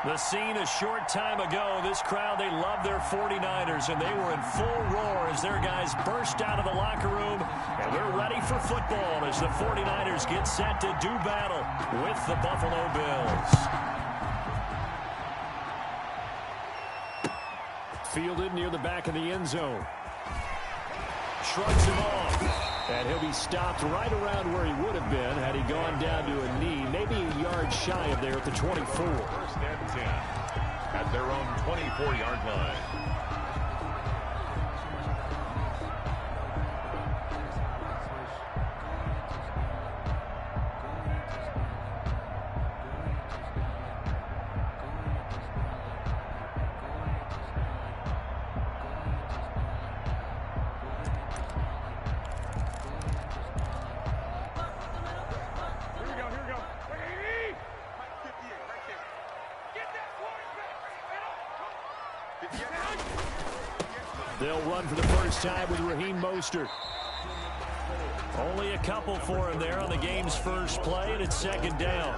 The scene a short time ago, this crowd, they love their 49ers, and they were in full roar as their guys burst out of the locker room, and we're ready for football as the 49ers get set to do battle with the Buffalo Bills. Fielded near the back of the end zone. Shrugs him off. And he'll be stopped right around where he would have been had he gone down to a knee, maybe a yard shy of there at the 24. First and 10 at their own 24-yard line. They'll run for the first time with Raheem Mostert. Only a couple for him there on the game's first play, and it's second down.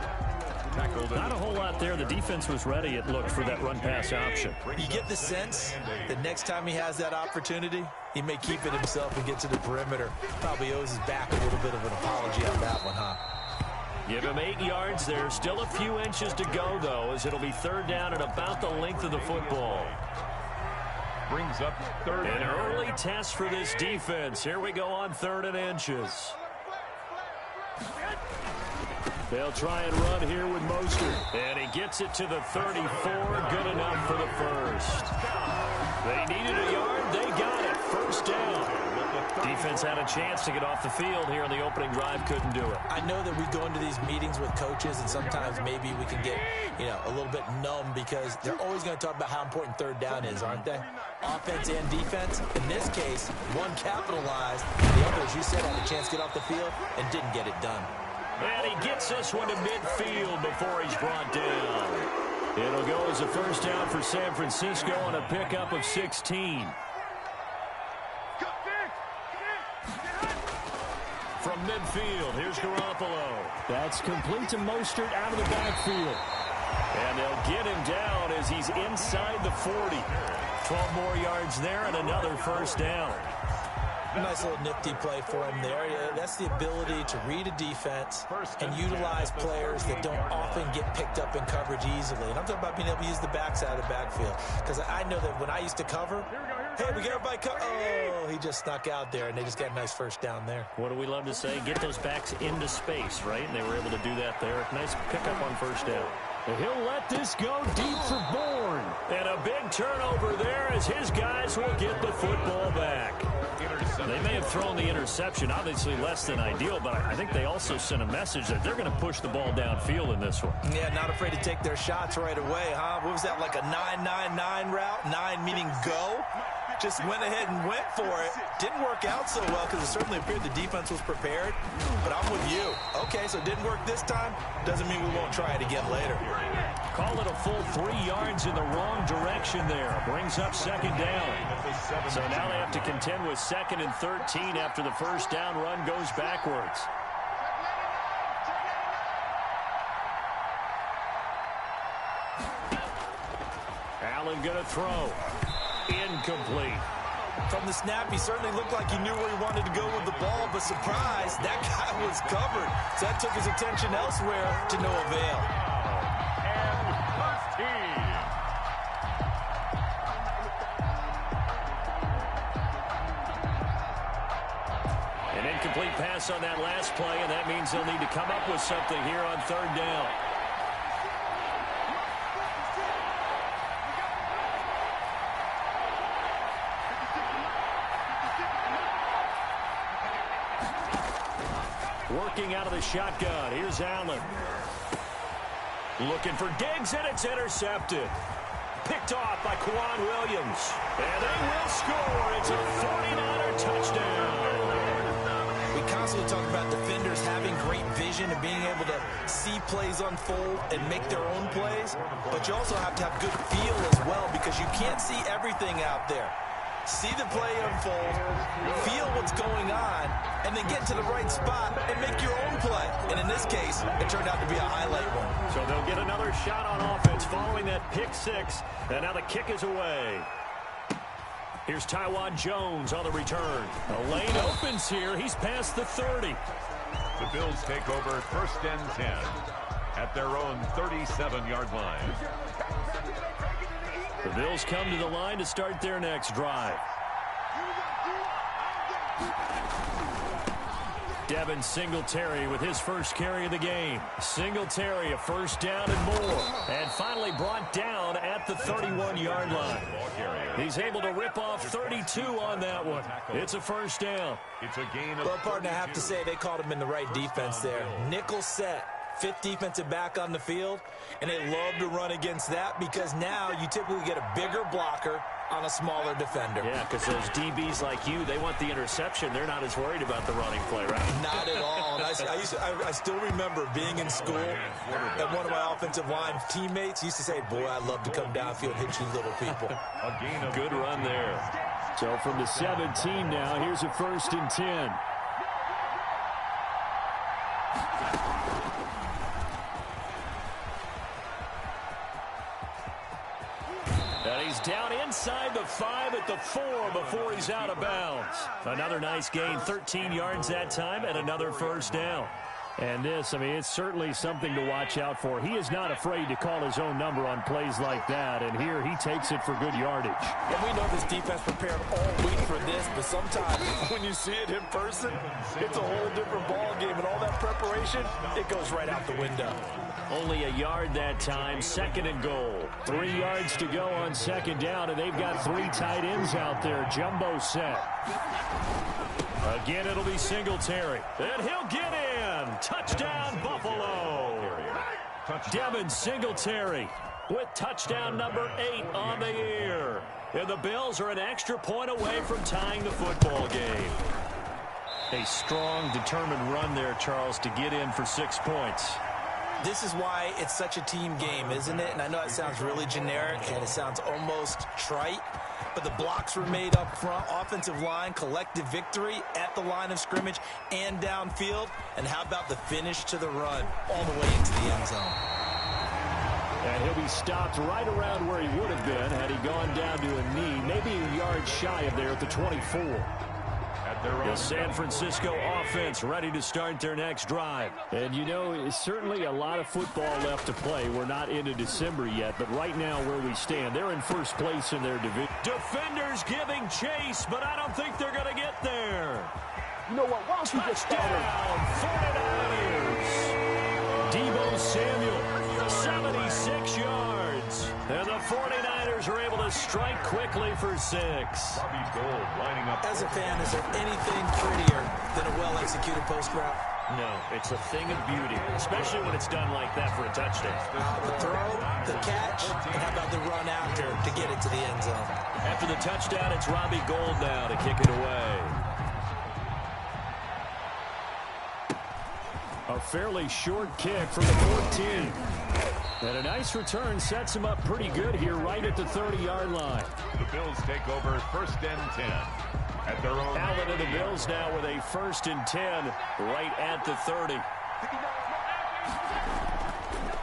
Not a whole lot there. The defense was ready, it looked, for that run-pass option. You get the sense that next time he has that opportunity, he may keep it himself and get to the perimeter. Probably owes his back a little bit of an apology on that one, huh? Give him 8 yards there. Still a few inches to go, though, as it'll be third down at about the length of the football. Brings up third. An early test for this defense. Here we go on 3rd and inches. They'll try and run here with Mostert. And he gets it to the 34. Good enough for the first. They needed a yard. They got it. First down. Defense had a chance to get off the field here on the opening drive. Couldn't do it. I know that we go into these meetings with coaches, and sometimes maybe we can get, a little bit numb because they're always going to talk about how important third down is, aren't they? Offense and defense. In this case, one capitalized. The other, as you said, had a chance to get off the field and didn't get it done. And he gets this one to midfield before he's brought down. It'll go as a first down for San Francisco on a pickup of 16. From midfield, here's Garoppolo. That's complete to Mostert out of the backfield. And they'll get him down as he's inside the 40. 12 more yards there and another first down. Nice little nifty play for him there. That's the ability to read a defense and utilize players that don't often get picked up in coverage easily. And I'm talking about being able to use the backside of the backfield. Because I know that when I used to cover, hey, we get everybody cover. Oh, he just snuck out there, and they just got a nice first down there. What do we love to say? Get those backs into space, right? And they were able to do that there. Nice pickup on first down. And he'll let this go deep for Bourne. And a big turnover there as his guys will get the football back. They may have thrown the interception, obviously less than ideal, but I think they also sent a message that they're going to push the ball downfield in this one. Yeah, not afraid to take their shots right away, huh? What was that, like a 9-9-9 route? 9 meaning go? Just went ahead and went for it. Didn't work out so well because it certainly appeared the defense was prepared. But I'm with you. Okay, so it didn't work this time. Doesn't mean we won't try it again later. Call it a full 3 yards in the wrong direction there. Brings up second down. So now they have to contend with 2nd and 13 after the first down run goes backwards. Allen going to throw. Incomplete. From the snap, he certainly looked like he knew where he wanted to go with the ball, but surprise, that guy was covered. So that took his attention elsewhere to no avail. And first team. An incomplete pass on that last play, and that means they'll need to come up with something here on 3rd down. Working out of the shotgun. Here's Allen. Looking for Diggs, and it's intercepted. Picked off by Kwan Williams. And they will score. It's a 49er touchdown. We constantly talk about defenders having great vision and being able to see plays unfold and make their own plays. But you also have to have good feel as well because you can't see everything out there. see the play unfold, feel what's going on, and then get to the right spot and make your own play. And in this case, it turned out to be a highlight one. So they'll get another shot on offense following that pick six. And now the kick is away. Here's Taiwan Jones on the return. The lane opens here. He's past the 30. The Bills take over 1st and 10 at their own 37-yard line. The Bills come to the line to start their next drive. Devin Singletary with his first carry of the game. Singletary, a first down and more. And finally brought down at the 31-yard line. He's able to rip off 32 on that one. It's a first down. It's a gain of Well, partner, I have to say they called him in the right defense there. Nickel set. 5th defensive back on the field, and they love to run against that because now you typically get a bigger blocker on a smaller defender. Yeah, because those DBs like you, they want the interception. They're not as worried about the running play, right? Not at all. And I still remember being in school, and one of my offensive line teammates used to say, boy, I'd love to come downfield and hit you little people. Good run there. So from the 17 now, here's a 1st and 10. And he's down inside the 5 at the 4 before he's out of bounds. Another nice gain, 13 yards that time, and another first down. And this, I mean, it's certainly something to watch out for. He is not afraid to call his own number on plays like that, and here he takes it for good yardage. And we know this defense prepared all week for this, but sometimes when you see it in person, it's a whole different ball game, and all that preparation, it goes right out the window. Only a yard that time, 2nd and goal. 3 yards to go on 2nd down, and they've got 3 tight ends out there. Jumbo set. Again, it'll be Singletary. And he'll get in. Touchdown, Buffalo. Devin Singletary with touchdown number 8 on the year. And the Bills are an extra point away from tying the football game. A strong, determined run there, Charles, to get in for 6 points. This is why it's such a team game, isn't it? And I know it sounds really generic and it sounds almost trite, but the blocks were made up front, offensive line, collective victory at the line of scrimmage and downfield. And how about the finish to the run all the way into the end zone? And he'll be stopped right around where he would have been had he gone down to a knee, maybe a yard shy of there at the 24. The San Francisco offense ready to start their next drive. And, you know, certainly a lot of football left to play. We're not into December yet, but right now where we stand, they're in first place in their division. Defenders giving chase, but I don't think they're going to get there. You know what? Why don't you just Touchdown, 49ers. Deebo Samuel, 76 yards. And the 49ers are able to strike quickly for 6. As a fan, is there anything prettier than a well-executed post route? No, it's a thing of beauty, especially when it's done like that for a touchdown. The throw, the catch, and how about the run after to get it to the end zone? After the touchdown, it's Robbie Gould now to kick it away. A fairly short kick from the 14. And a nice return sets him up pretty good here right at the 30-yard line. The Bills take over 1st and 10 at their own. Allen and the Bills now with a 1st and 10 right at the 30.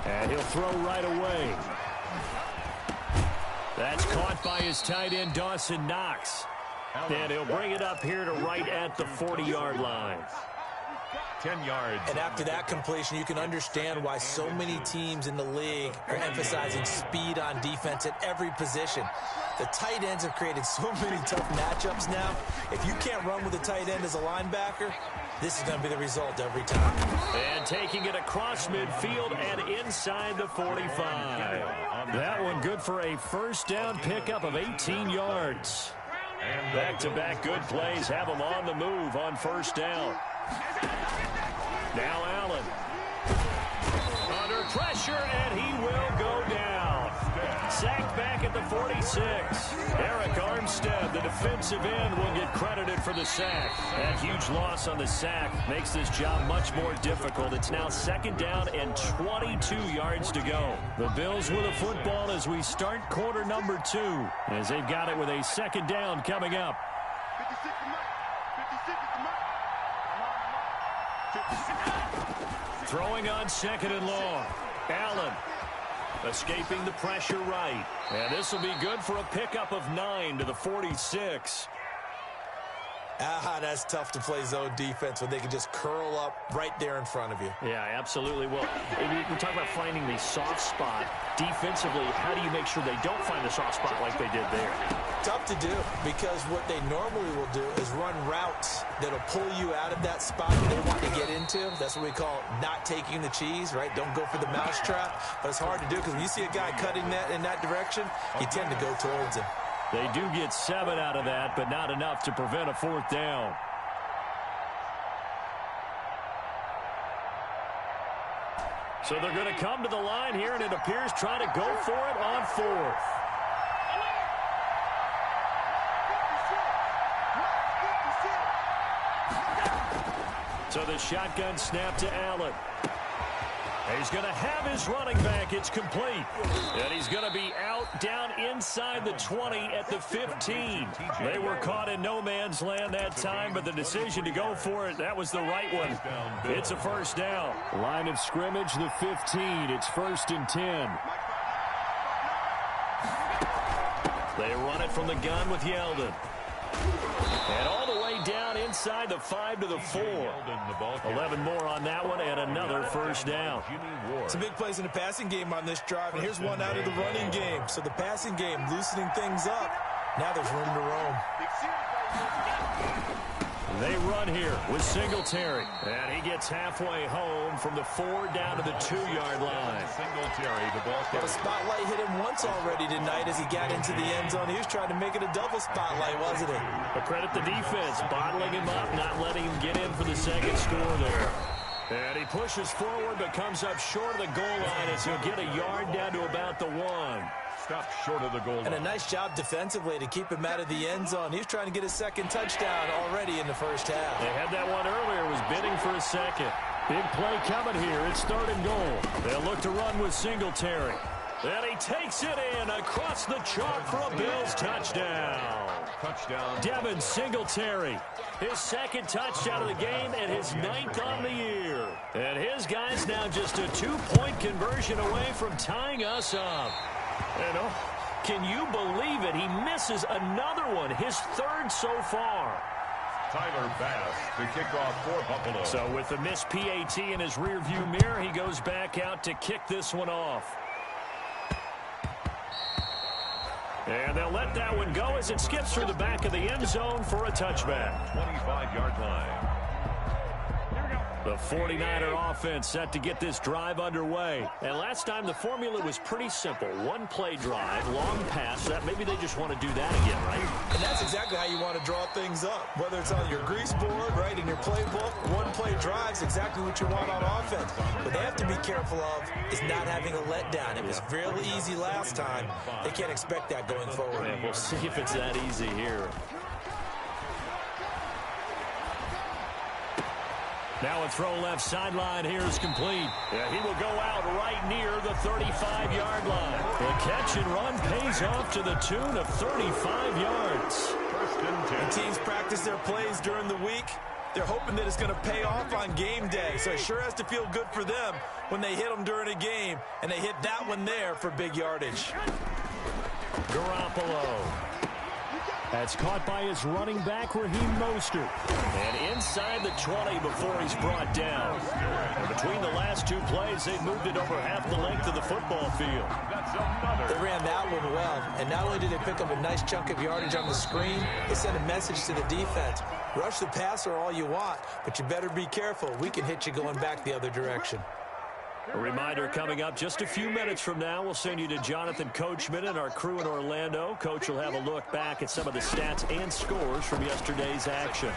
And he'll throw right away. That's caught by his tight end, Dawson Knox. And he'll bring it up here to right at the 40-yard line. 10 yards. And after that completion, you can understand why so many teams in the league are emphasizing speed on defense at every position. The tight ends have created so many tough matchups now. If you can't run with a tight end as a linebacker, this is going to be the result every time. And taking it across midfield and inside the 45. That one good for a first down pickup of 18 yards. Back-to-back good plays have them on the move on first down. Now Allen. Under pressure, and he will go down. Sacked back at the 46. Eric Armstead, the defensive end, will get credited for the sack. That huge loss on the sack makes this job much more difficult. It's now 2nd down and 22 yards to go. The Bills with a football as we start quarter number 2, as they've got it with a 2nd down coming up. Throwing on 2nd and long. Allen escaping the pressure right. And this will be good for a pickup of 9 to the 46. That's tough to play zone defense when they can just curl up right there in front of you. Yeah, absolutely. Well, we're talking about finding the soft spot. Defensively, how do you make sure they don't find the soft spot like they did there? Tough to do, because what they normally will do is run routes that'll pull you out of that spot that they want to get into. That's what we call not taking the cheese, right? Don't go for the mousetrap. But it's hard to do because when you see a guy cutting that in that direction, you tend to go towards him. They do get 7 out of that, but not enough to prevent a 4th down. So they're going to come to the line here, and it appears trying to go for it on 4th. So the shotgun snap to Allen. He's going to have his running back. It's complete. And he's going to be out down inside the 20 at the 15. They were caught in no man's land that time, but the decision to go for it, that was the right one. It's a 1st down. Line of scrimmage, the 15. It's 1st and 10. They run it from the gun with Yeldon. And all the way down inside the 5 to the 4. 11 more on that one, and another 1st down. Some big plays in the passing game on this drive, and here's one out of the running game. So the passing game loosening things up. Now there's room to roam. They run here with Singletary. And he gets halfway home from the 4 down to the 2-yard line. Singletary, the ball. The spotlight hit him once already tonight as he got into the end zone. He was trying to make it a double spotlight, wasn't he? But credit the defense, bottling him up, not letting him get in for the 2nd score there. And he pushes forward, but comes up short of the goal line as he'll get a yard down to about the 1. Stopped short of the goal line. And a nice job defensively to keep him out of the end zone. He was trying to get his 2nd touchdown already in the 1st half. They had that one earlier, was bidding for a 2nd. Big play coming here. It's 3rd and goal. They'll look to run with Singletary. And he takes it in across the chalk for a Bills touchdown. Touchdown. Devin Singletary. His 2nd touchdown of the game and his 9th on the year. And his guys now just a 2-point conversion away from tying us up. And can you believe it? He misses another one, his 3rd so far. Tyler Bass to kick off for Buffalo. So with the missed PAT in his rearview mirror, he goes back out to kick this one off. And they'll let that one go as it skips through the back of the end zone for a touchback. 25-yard line. The 49er offense set to get this drive underway. And last time the formula was pretty simple. 1-play drive, long pass. That maybe they just want to do that again, right? And that's exactly how you want to draw things up. Whether it's on your grease board, right, in your playbook, 1-play drive's exactly what you want on offense. What they have to be careful of is not having a letdown. It was really easy last time. They can't expect that going forward. Yeah, we'll see if it's that easy here. Now a throw left sideline here is complete. Yeah, he will go out right near the 35-yard line. The catch and run pays off to the tune of 35 yards. The teams practice their plays during the week. They're hoping that it's going to pay off on game day. So it sure has to feel good for them when they hit them during a game. And they hit that one there for big yardage. Garoppolo. That's caught by his running back, Raheem Mostert. And inside the 20 before he's brought down. And between the last 2 plays, they've moved it over half the length of the football field. They ran that one well. And not only did they pick up a nice chunk of yardage on the screen, they sent a message to the defense. Rush the passer all you want, but you better be careful. We can hit you going back the other direction. A reminder coming up just a few minutes from now, we'll send you to Jonathan Coachman and our crew in Orlando. Coach will have a look back at some of the stats and scores from yesterday's action.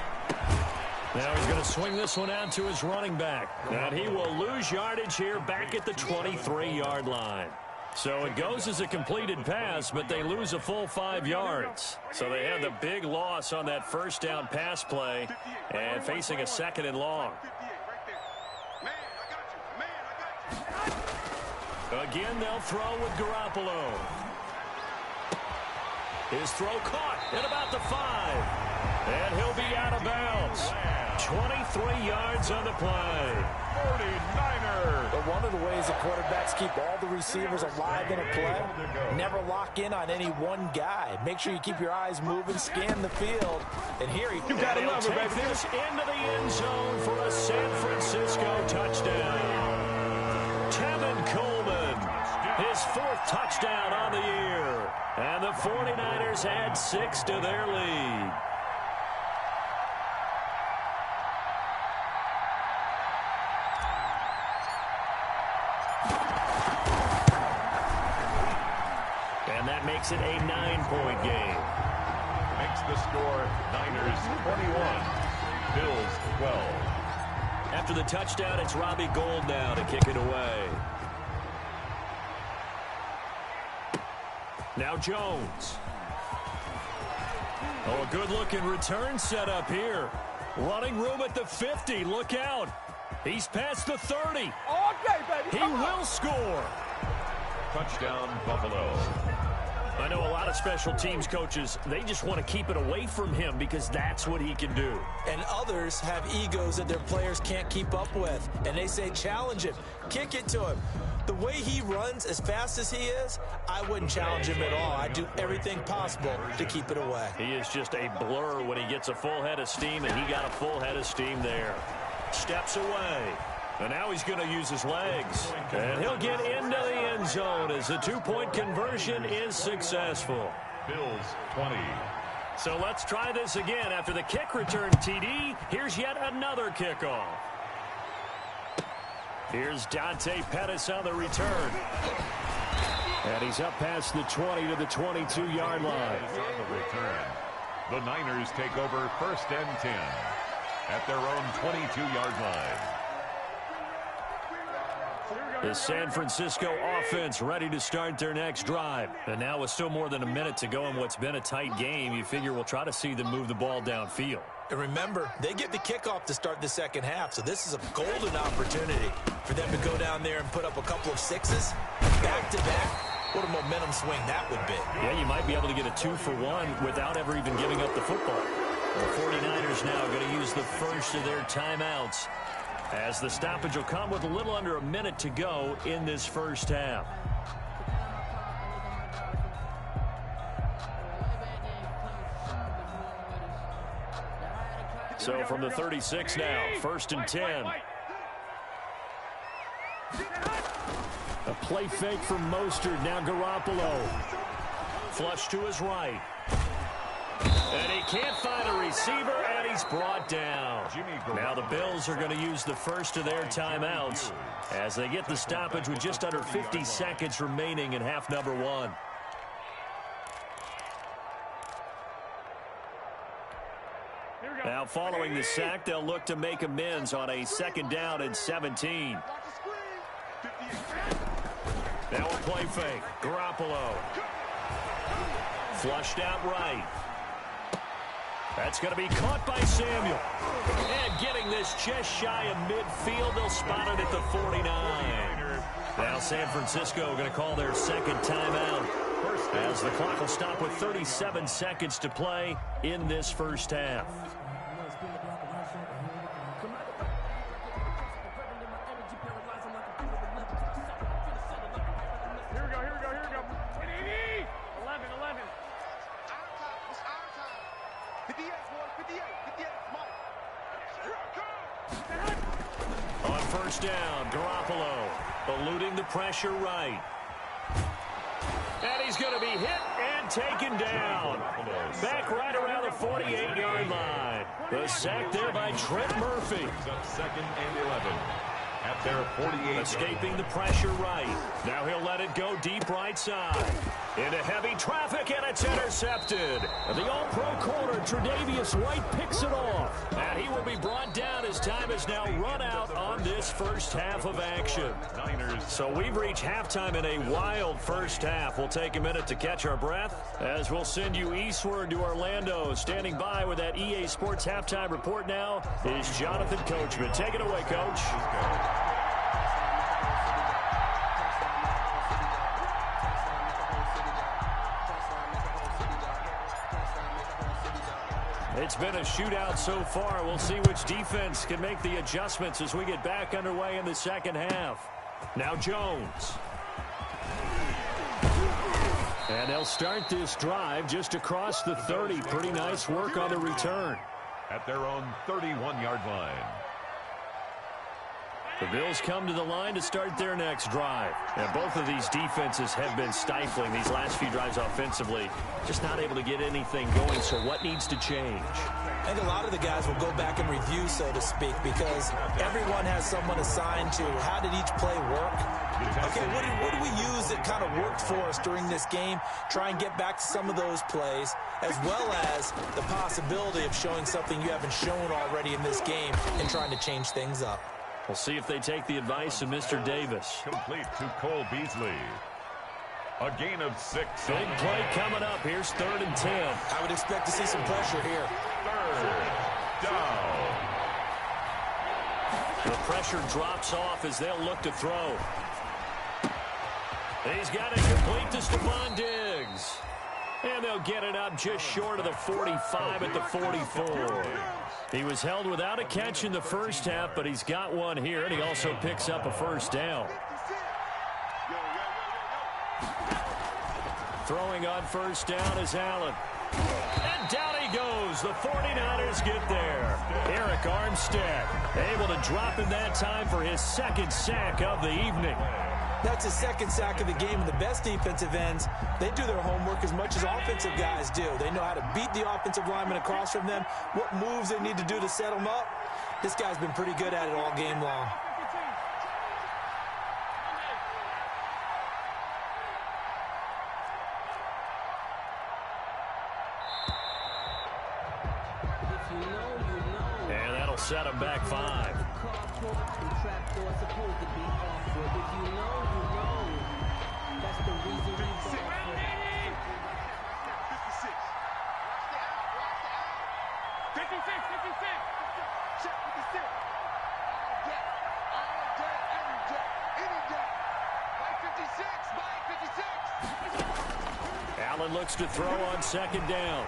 Now he's going to swing this one out to his running back. And he will lose yardage here back at the 23-yard line. So it goes as a completed pass, but they lose a full 5 yards. So they had the big loss on that first down pass play and facing a 2nd and long. Again, they'll throw with Garoppolo. His throw caught at about the 5. And he'll be out of bounds. 23 yards on the play. 49ers. But one of the ways the quarterbacks keep all the receivers alive in a play, never lock in on any one guy. Make sure you keep your eyes moving, scan the field. And here you got to love it, baby. This into the end zone for a San Francisco touchdown. Tevin Coleman, his 4th touchdown on the year. And the 49ers add 6 to their lead. And that makes it a 9-point game. Makes the score Niners 21, Bills 12. After the touchdown, it's Robbie Gould now to kick it away. Now Jones. Oh, a good-looking return set up here. Running room at the 50. Look out. He's past the 30. Okay, baby. He will score. Touchdown, Buffalo. I know a lot of special teams coaches, they just want to keep it away from him because that's what he can do. And others have egos that their players can't keep up with. And they say, challenge him, kick it to him. The way he runs as fast as he is, I wouldn't challenge him at all. I'd do everything possible to keep it away. He is just a blur when he gets a full head of steam, and he got a full head of steam there. Steps away. And now he's going to use his legs. And he'll get into the end zone as the 2-point conversion is successful. Bills 20. So let's try this again. After the kick return TD, here's yet another kickoff. Here's Dante Pettis on the return. And he's up past the 20 to the 22-yard line. On the return. The Niners take over 1st and 10 at their own 22-yard line. The San Francisco offense ready to start their next drive. And now with still more than a minute to go in what's been a tight game, you figure we'll try to see them move the ball downfield. And remember, they get the kickoff to start the second half, so this is a golden opportunity for them to go down there and put up a couple of 6s back-to-back. What a momentum swing that would be. Yeah, you might be able to get a 2-for-1 without ever even giving up the football. The 49ers now going to use the first of their timeouts, as the stoppage will come with a little under a minute to go in this first half. So from the 36 now, 1st and 10. A play fake from Mostert, now Garoppolo. Flush to his right. And he can't find a receiver, and he's brought down. Now the Bills are going to use the first of their timeouts as they get the stoppage with just under 50 seconds remaining in half number 1. Now following the sack, they'll look to make amends on a 2nd down and 17. Now a play fake. Garoppolo. Flushed out right. That's going to be caught by Samuel. And getting this just shy of midfield, they'll spot it at the 49. Now San Francisco going to call their 2nd timeout, as the clock will stop with 37 seconds to play in this first half. On first down, Garoppolo eluding the pressure right. And he's going to be hit and taken down. Back right around the 48-yard line. The sack there by Trent Murphy. Up 2nd and 11. at their 48. Escaping the pressure right. Now he'll let it go deep right side. Into heavy traffic, and it's intercepted. The all-pro corner, Tre'Davious White, picks it off. And he will be brought down as time is now run out on this first half of action. So we've reached halftime in a wild first half. We'll take a minute to catch our breath as we'll send you eastward to Orlando. Standing by with that EA Sports halftime report now is Jonathan Coachman. Take it away, Coach. It's been a shootout so far. We'll see which defense can make the adjustments as we get back underway in the second half. Now Jones. And they'll start this drive just across the 30. Pretty nice work on the return. At their own 31-yard line. The Bills come to the line to start their next drive. And both of these defenses have been stifling these last few drives offensively. Just not able to get anything going, so what needs to change? I think a lot of the guys will go back and review, so to speak, because everyone has someone assigned to how did each play work. Okay, what do we use that kind of worked for us during this game? Try and get back to some of those plays, as well as the possibility of showing something you haven't shown already in this game and trying to change things up. We'll see if they take the advice of Mr. Davis. Complete to Cole Beasley. A gain of 6. Big play coming up. Here's 3rd and 10. I would expect to see some pressure here. 3rd down. The pressure drops off as they'll look to throw. He's got it complete to Stephon Diggs. And they'll get it up just short of the 45 at the 44. He was held without a catch in the first half, but he's got one here, and he also picks up a first down. Throwing on first down is Allen. And down he goes. The 49ers get there. Eric Armstead able to drop him that time for his 2nd sack of the evening. That's his 2nd sack of the game, and the best defensive ends, they do their homework as much as offensive guys do. They know how to beat the offensive lineman across from them, what moves they need to do to set them up. This guy's been pretty good at it all game long. And that'll set him back 5. Allen looks to throw on 2nd down.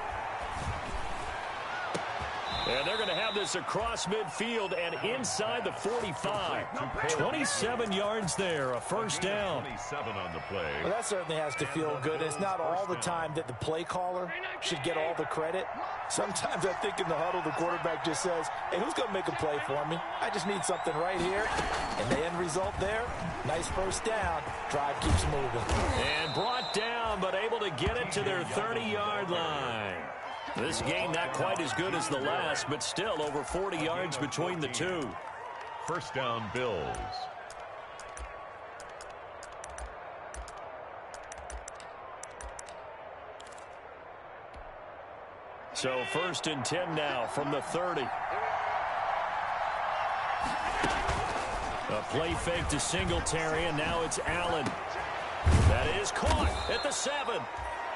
And they're going to have this across midfield and inside the 45. 27 yards there, a first down. 27 on the play. Well, that certainly has to feel good. It's not all the time that the play caller should get all the credit. Sometimes I think in the huddle, the quarterback just says, hey, who's going to make a play for me? I just need something right here. And the end result there, nice first down. Drive keeps moving. And brought down, but able to get it to their 30-yard line. This game not quite as good as the last, but still over 40 yards between the two. First down, Bills. So 1st and 10 now from the 30. A play fake to Singletary, and now it's Allen. That is caught at the 7.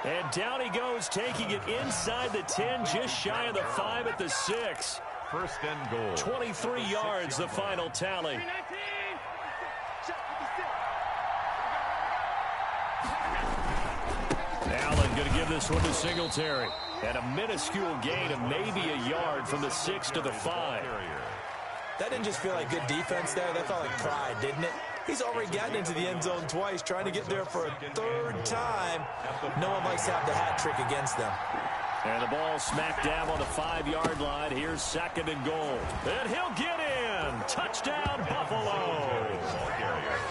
And down he goes, taking it inside the 10, just shy of the 5 at the 6. First and goal. 23 yards, the final tally. Allen going to give this one to Singletary. And a minuscule gain of maybe a yard from the 6 to the 5. That didn't just feel like good defense there. That felt like pride, didn't it? He's already gotten into the end zone twice, trying to get there for a 3rd time. No one likes to have the hat trick against them. And the ball smack dab on the 5-yard line. Here's 2nd and goal. And he'll get in. Touchdown, Buffalo.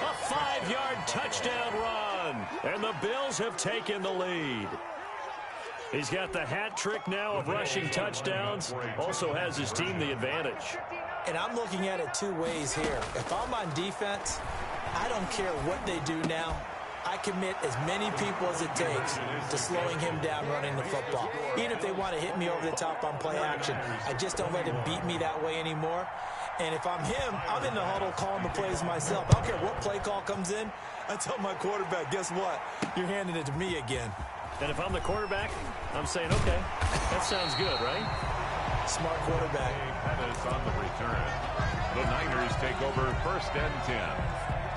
A 5-yard touchdown run. And the Bills have taken the lead. He's got the hat trick now of rushing touchdowns. Also has his team the advantage. And I'm looking at it two ways here. If I'm on defense, I don't care what they do now. I commit as many people as it takes to slowing him down running the football. Even if they want to hit me over the top on play action, I just don't let him beat me that way anymore. And if I'm him, I'm in the huddle calling the plays myself. I don't care what play call comes in. I tell my quarterback, guess what? You're handing it to me again. And if I'm the quarterback, I'm saying, okay, that sounds good, right? Smart quarterback. That is on the return. The Niners take over 1st and 10.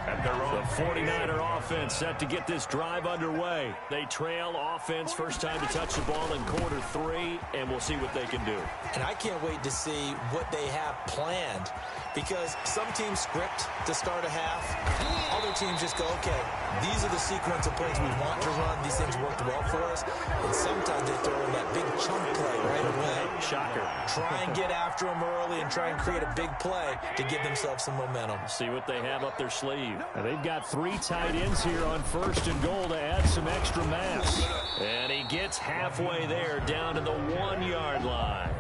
At their own the 49er offense set to get this drive underway. They trail offense, first time to touch the ball in quarter 3, and we'll see what they can do. And I can't wait to see what they have planned, because some teams script to start a half. Other teams just go, okay, these are the sequence of plays we want to run. These things worked well for us. And sometimes they throw in that big chunk play right away. Shocker. Try and get after them early and try and create a big play to give themselves some momentum. See what they have up their sleeve. Now, they've got 3 tight ends here on 1st and goal to add some extra mass. And he gets halfway there down to the 1-yard line.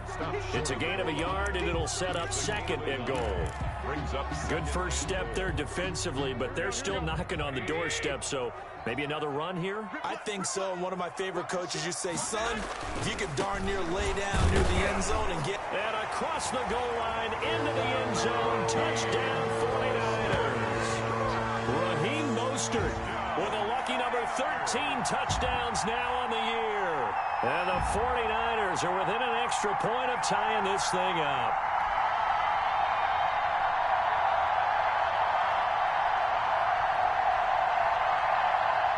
It's a gain of a yard, and it'll set up 2nd and goal. Good first step there defensively, but they're still knocking on the doorstep, so maybe another run here? I think so. One of my favorite coaches, you say, son, if you could darn near lay down near the end zone and get... And across the goal line, into the end zone, touchdown 49ers. Raheem Mostert with a lucky number 13 touchdowns now on the year. And the 49ers are within an extra point of tying this thing up.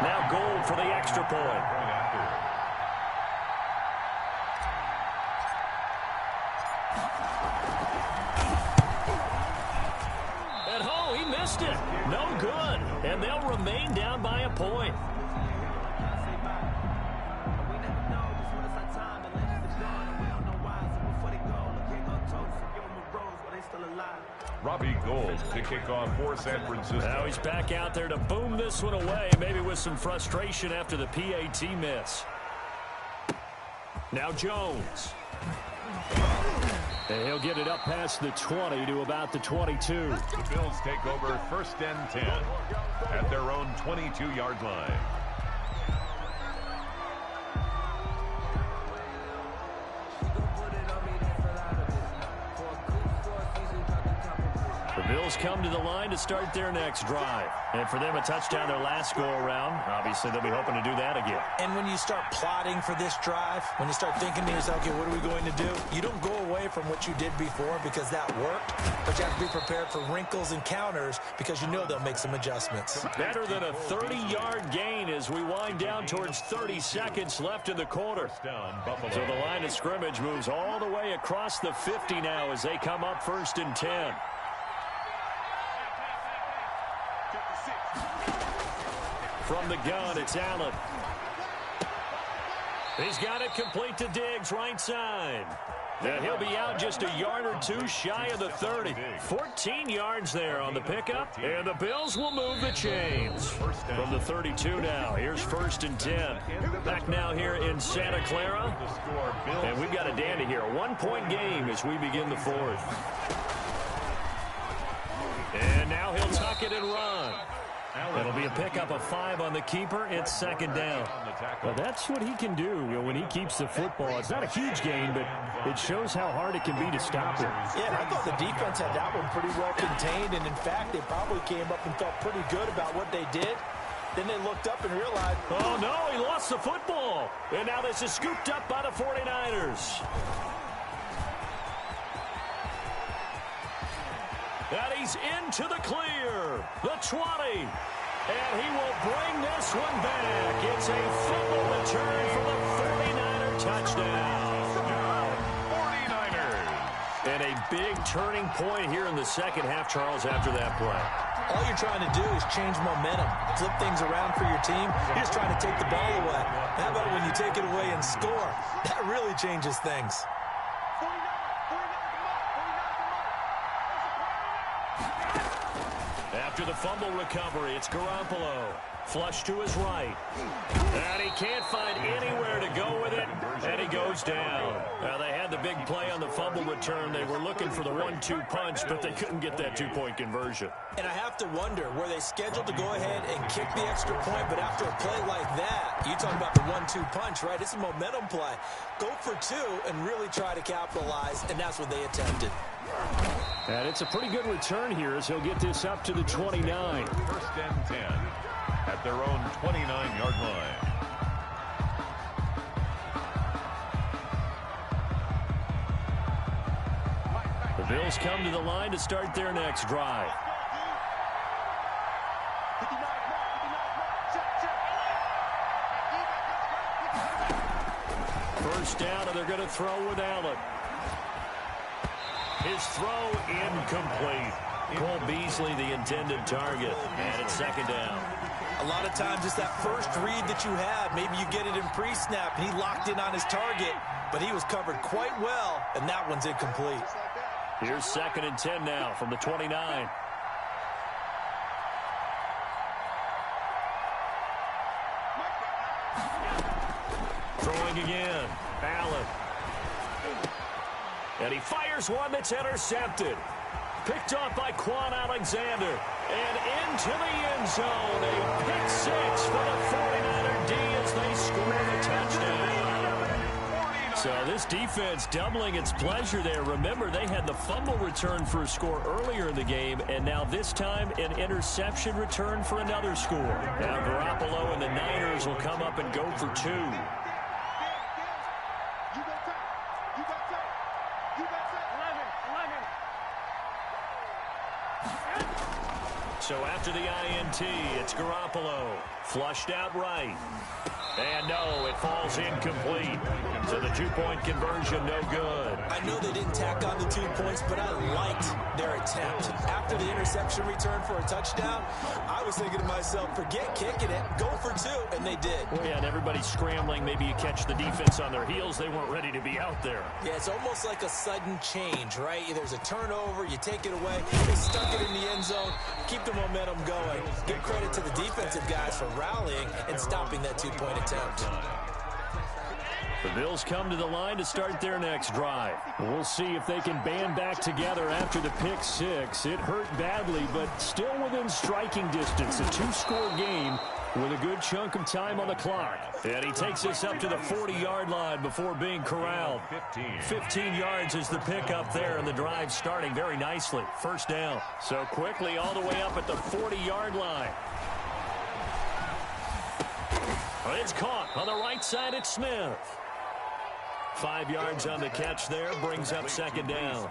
Now goal for the extra point. And oh, he missed it. No good. And they'll remain down by a point. Robbie Gould to kick off for San Francisco. Now he's back out there to boom this one away, maybe with some frustration after the PAT miss. Now Jones. And he'll get it up past the 20 to about the 22. The Bills take over 1st and 10 at their own 22-yard line. The Bills come to the line to start their next drive. And for them, a touchdown their last go-around. Obviously, they'll be hoping to do that again. And when you start plotting for this drive, when you start thinking to yourself, okay, what are we going to do? You don't go away from what you did before because that worked, but you have to be prepared for wrinkles and counters because you know they'll make some adjustments. Better than a 30-yard gain as we wind down towards 30 seconds left in the quarter. So the line of scrimmage moves all the way across the 50 now as they come up 1st and 10. From the gun, it's Allen. He's got it complete to Diggs, right side. And he'll be out just a yard or two shy of the 30. 14 yards there on the pickup. And the Bills will move the chains. From the 32 now, here's 1st and 10. Back now here in Santa Clara. And we've got a dandy here. A 1-point game as we begin the 4th. And now he'll tuck it and run. It'll be a pickup of 5 on the keeper. It's 2nd down. Well, that's what he can do, you know, when he keeps the football. It's not a huge gain, but it shows how hard it can be to stop him. Yeah, I thought the defense had that one pretty well contained, and in fact, they probably came up and felt pretty good about what they did. Then they looked up and realized, oh, no, he lost the football. And now this is scooped up by the 49ers. And he's into the clear. The 20. And he will bring this one back. It's a fumble return for the 49er touchdown. 49ers. And a big turning point here in the second half, Charles, after that play. all you're trying to do is change momentum, flip things around for your team. You're just trying to take the ball away. How about when you take it away and score? That really changes things. After the fumble recovery, it's Garoppolo. Flush to his right. And he can't find anywhere to go with it. And he goes down. Now, they had the big big play on the fumble return. They were looking for the 1-2 punch, but they couldn't get that two-point conversion. And I have to wonder, were they scheduled to go ahead and kick the extra point? But after a play like that, you talk about the 1-2 punch, right? It's a momentum play. Go for two and really try to capitalize, and that's what they attempted. And it's a pretty good return here as he'll get this up to the 29. First and 10 at their own 29-yard line. The Bills come to the line to start their next drive. First down, and they're going to throw with Allen. His throw incomplete. Cole Beasley, the intended target, and it's second down. A lot of times it's that first read that you have. Maybe you get it in pre-snap, and he locked in on his target, but he was covered quite well, and that one's incomplete. Here's second and 10 now from the 29. Throwing again. Allen. And he fires one that's intercepted. Picked off by Quan Alexander. And into the end zone. A pick six for the 49er D as they score the touchdown. So this defense doubling its pleasure there. Remember, they had the fumble return for a score earlier in the game, and now this time an interception return for another score. Now Garoppolo and the Niners will come up and go for two. So after the INT, it's Garoppolo. Flushed out right. And no, it falls incomplete. So the two-point conversion, no good. I know they didn't tack on the 2 points, but I liked their attempt. After the interception return for a touchdown, I was thinking to myself, forget kicking it, go for two, and they did. Well, yeah, and everybody's scrambling. Maybe you catch the defense on their heels. They weren't ready to be out there. Yeah, it's almost like a sudden change, right? There's a turnover, you take it away, they stuck it in the end zone, keep the momentum going. Give credit to the defensive guys for rallying and stopping that two-point attempt. The Bills come to the line to start their next drive. We'll see if they can band back together after the pick six. It hurt badly, but still within striking distance. A two-score game with a good chunk of time on the clock. And he takes us up to the 40-yard line before being corralled. 15 yards is the pickup there, and the drive starting very nicely. First down. So quickly all the way up at the 40-yard line. It's caught on the right side. It's Smith. 5 yards on the catch there, brings up second down.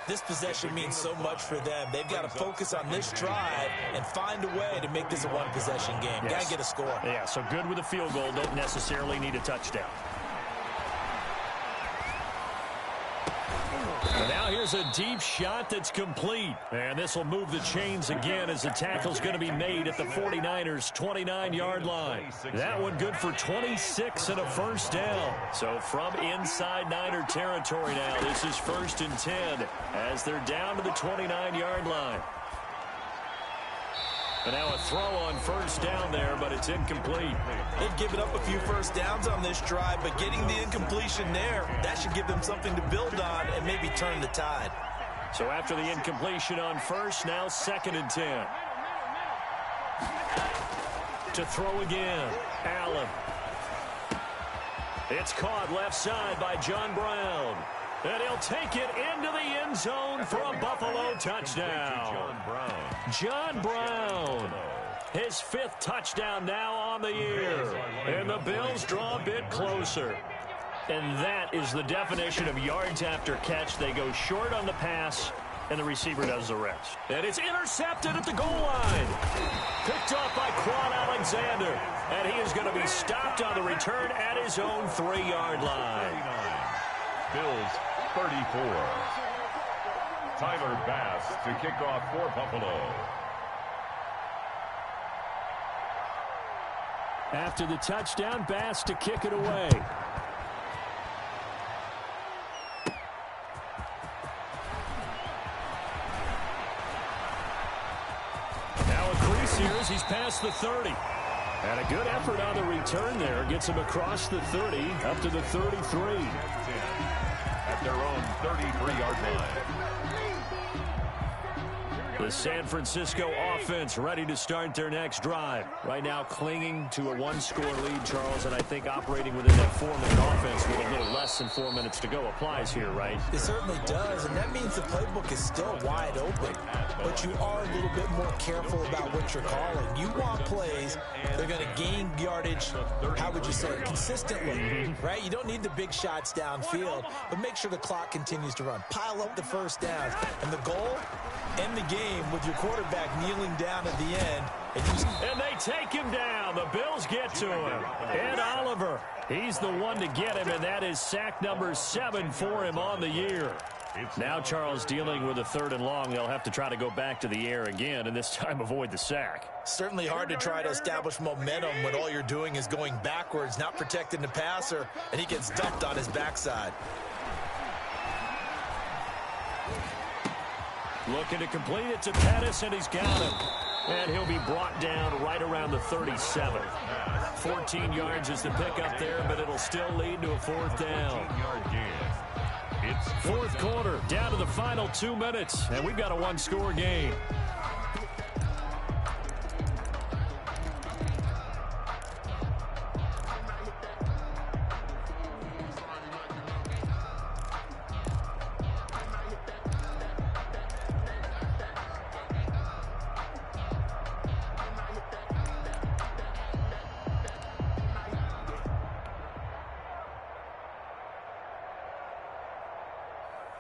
This possession means so much for them. They've got to focus on this drive and find a way to make this a one-possession game. Yes. Got to get a score. Yeah, so good with a field goal. Don't necessarily need a touchdown. And now here's a deep shot that's complete. And this will move the chains again as the tackle's going to be made at the 49ers' 29-yard line. That one good for 26 and a first down. So from inside Niner territory now, this is first and 10 as they're down to the 29-yard line. And now a throw on first down there, but it's incomplete. They've given up a few first downs on this drive, but getting the incompletion there, that should give them something to build on and maybe turn the tide. So after the incompletion on first, now second and 10. To throw again, Allen. It's caught left side by John Brown. And he'll take it into the end zone for a Buffalo touchdown. John Brown, his fifth touchdown now on the year. And the Bills draw a bit closer. And that is the definition of yards after catch. They go short on the pass, and the receiver does the rest. And it's intercepted at the goal line. Picked off by Quan Alexander. And he is going to be stopped on the return at his own 3-yard line. Bills 34. Tyler Bass to kick off for Buffalo. After the touchdown, Bass to kick it away. Now a crease here as he's past the 30. And a good effort on the return there. Gets him across the 30, up to the 33. their own 33-yard line. The San Francisco offense ready to start their next drive. Right now clinging to a one-score lead, Charles, and I think operating within that 4-minute offense with a little less than 4 minutes to go applies here, right? It certainly does, and that means the playbook is still wide open. But you are a little bit more careful about what you're calling. You want plays that are going to gain yardage, how would you say, consistently, right? You don't need the big shots downfield, but make sure the clock continues to run. Pile up the first downs, and the goal, end the game with your quarterback kneeling down at the end. And they take him down. The Bills get to him. Ed Oliver, he's the one to get him, and that is sack number 7 for him on the year. Now Charles dealing with a 3rd and long. They'll have to try to go back to the air again, and this time avoid the sack. Certainly hard to try to establish momentum when all you're doing is going backwards, not protecting the passer, and he gets dumped on his backside. Looking to complete it to Pettis, and he's got him. And he'll be brought down right around the 37. 14 yards is the pickup there, but it'll still lead to a 4th down. It's 4th quarter, down to the final 2 minutes, and we've got a one-score game.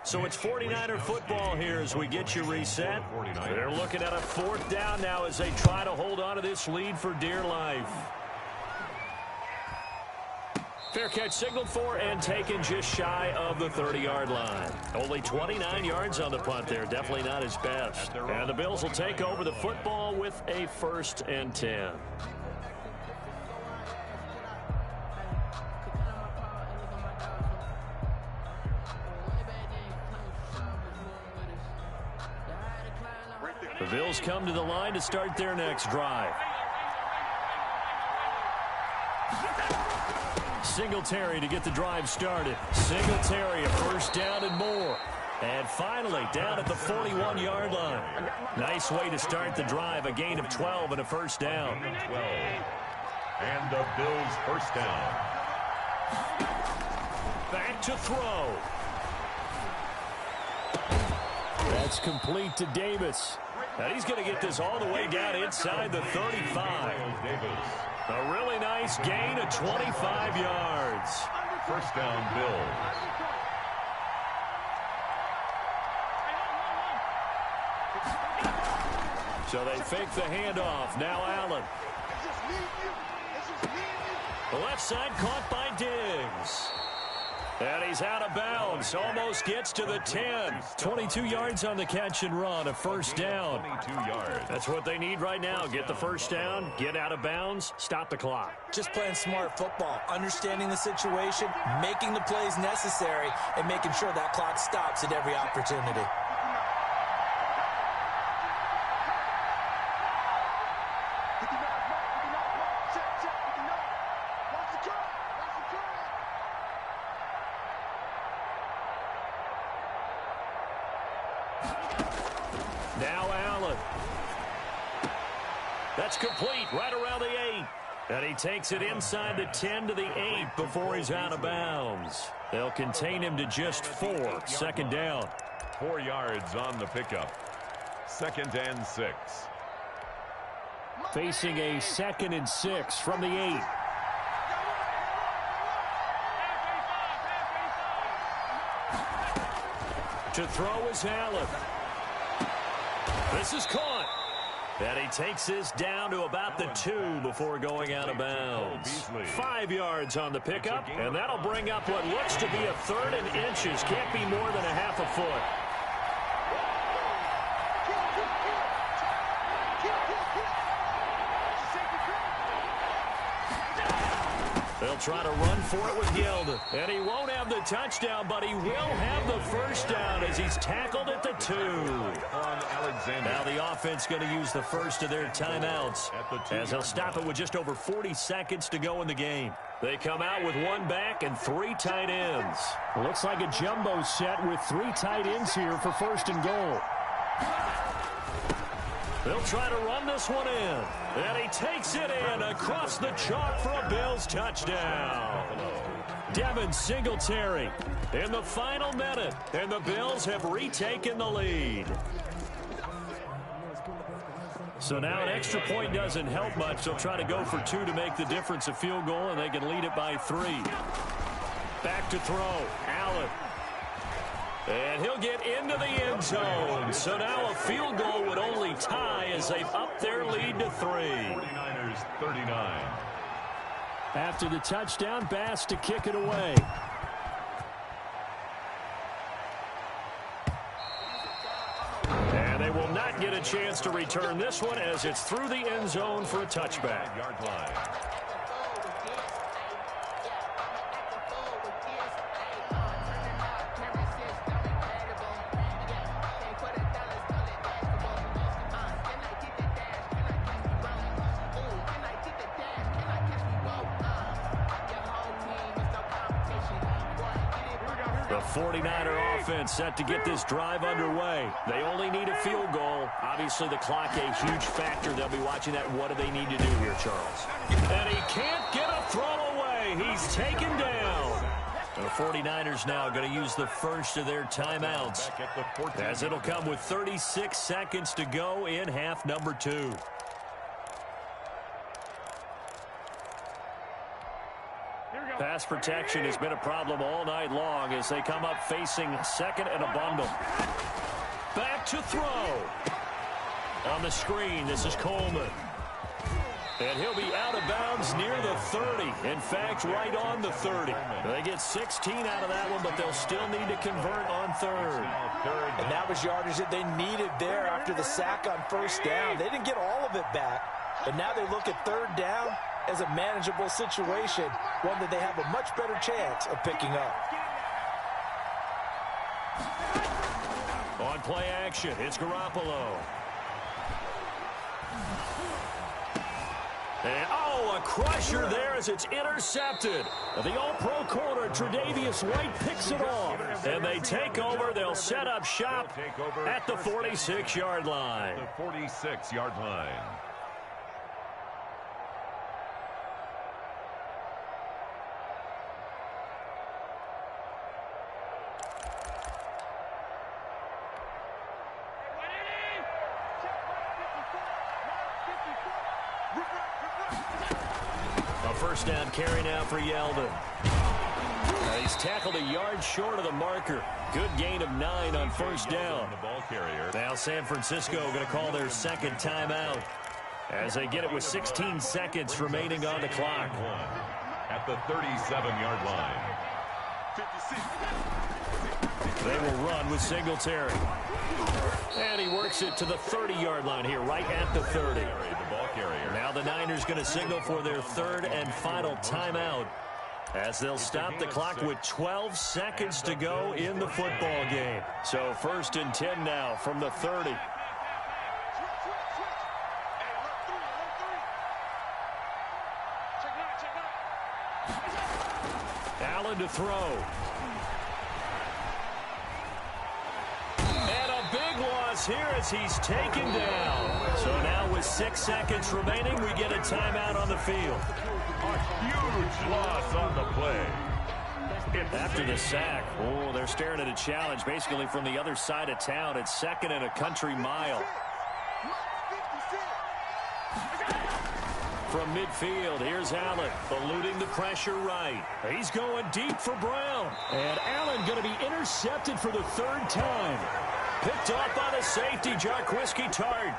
So it's 49er football here as we get you reset. They're looking at a 4th down now as they try to hold on to this lead for dear life. Fair catch signaled for and taken just shy of the 30-yard line. Only 29 yards on the punt there. Definitely not his best. And the Bills will take over the football with a 1st and 10. The Bills come to the line to start their next drive. Singletary to get the drive started. Singletary, a 1st down and more. And finally, down at the 41-yard line. Nice way to start the drive. A gain of 12 and a 1st down. 12. And the Bills' 1st down. Back to throw. That's complete to Davis. And he's going to get this all the way down inside the 35. A really nice gain of 25 yards. 1st down, Bills. So they fake the handoff. Now Allen. The left side caught by Diggs. And he's out of bounds. Almost gets to the 10. 22 yards on the catch and run. A 1st down. 22 yards. That's what they need right now. Get the 1st down, get out of bounds, stop the clock. Just playing smart football, understanding the situation, making the plays necessary, and making sure that clock stops at every opportunity. Now Allen. That's complete right around the 8. And he takes it inside the 10 to the 8 before he's out of bounds. They'll contain him to just 4. 2nd down. 4 yards on the pickup. 2nd and 6. Facing a 2nd and 6 from the 8. To throw is Allen. This is caught. And he takes this down to about the 2 before going out of bounds. 5 yards on the pickup, and that'll bring up what looks to be a 3rd and inches. Can't be more than a half a foot. They'll They'll try to run for it with Yeldon. And he won't have the touchdown, but he will have the first down as he's tackled at the 2. Now the offense going to use the first of their timeouts as they'll stop it with just over 40 seconds to go in the game. They come out with one back and 3 tight ends. Looks like a jumbo set with 3 tight ends here for first and goal. They'll try to run this one in. And he takes it in across the chalk for a Bills touchdown. Devin Singletary in the final minute. And the Bills have retaken the lead. So now an extra point doesn't help much. They'll try to go for 2 to make the difference a field goal, and they can lead it by 3. Back to throw. Allen. And he'll get into the end zone. So now a field goal would only tie as they've upped their lead to 3. 49ers 39. After the touchdown, Bass to kick it away. And they will not get a chance to return this one as it's through the end zone for a touchback. Yard line. The 49er offense set to get this drive underway. They only need a field goal. Obviously, the clock a huge factor. They'll be watching that. What do they need to do here, Charles? And he can't get a throw away. He's taken down. The 49ers now going to use the first of their timeouts, as it'll come with 36 seconds to go in half number 2. Pass protection has been a problem all night long as they come up facing second and a bundle. Back to throw. On the screen, this is Coleman. And he'll be out of bounds near the 30. In fact, right on the 30. They get 16 out of that one, but they'll still need to convert on third. And that was yardage that they needed there after the sack on first down. They didn't get all of it back, but now they look at third down as a manageable situation, one that they have a much better chance of picking up. On play action, it's Garoppolo. And, a crusher there as it's intercepted. The all-pro corner, Tre'Davious White, picks it off. And they take over. They'll set up shop at the 46-yard line. The 46-yard line. First down carry now for Yeldon. He's tackled a yard short of the marker. Good gain of 9 on first down. The ball carrier. Now San Francisco going to call their second timeout as they get it with 16 seconds remaining on the clock. At the 37-yard line. They will run with Singletary. And he works it to the 30-yard line here, right at the 30. The ball carrier. Now the Niners going to signal for their third and final timeout as they'll stop the clock with 12 seconds to go in the football game. So first and 10 now from the 30. Allen to throw. And a big loss here as he's taken down. So now with 6 seconds remaining, we get a timeout on the field. A huge loss on the play. After the sack, they're staring at a challenge basically from the other side of town. It's second and a country mile. From midfield, here's Allen, eluding the pressure right. He's going deep for Brown. And Allen going to be intercepted for the third time. Picked off by the safety, Jarquiski Tart.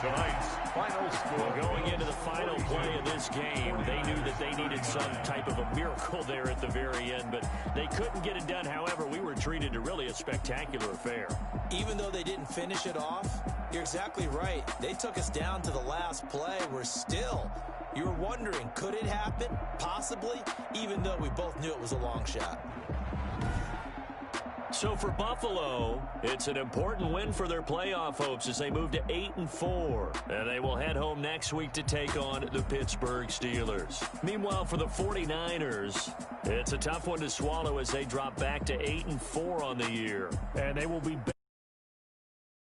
Tonight's final score. Going into the final play of this game, they knew that they needed some type of a miracle there at the very end, but they couldn't get it done. However, we were treated to really a spectacular affair. Even though they didn't finish it off, you're exactly right. They took us down to the last play. We're still You were wondering, could it happen? Possibly, even though we both knew it was a long shot. So for Buffalo, it's an important win for their playoff hopes as they move to 8-4. And they will head home next week to take on the Pittsburgh Steelers. Meanwhile, for the 49ers, it's a tough one to swallow as they drop back to 8-4 on the year. And they will be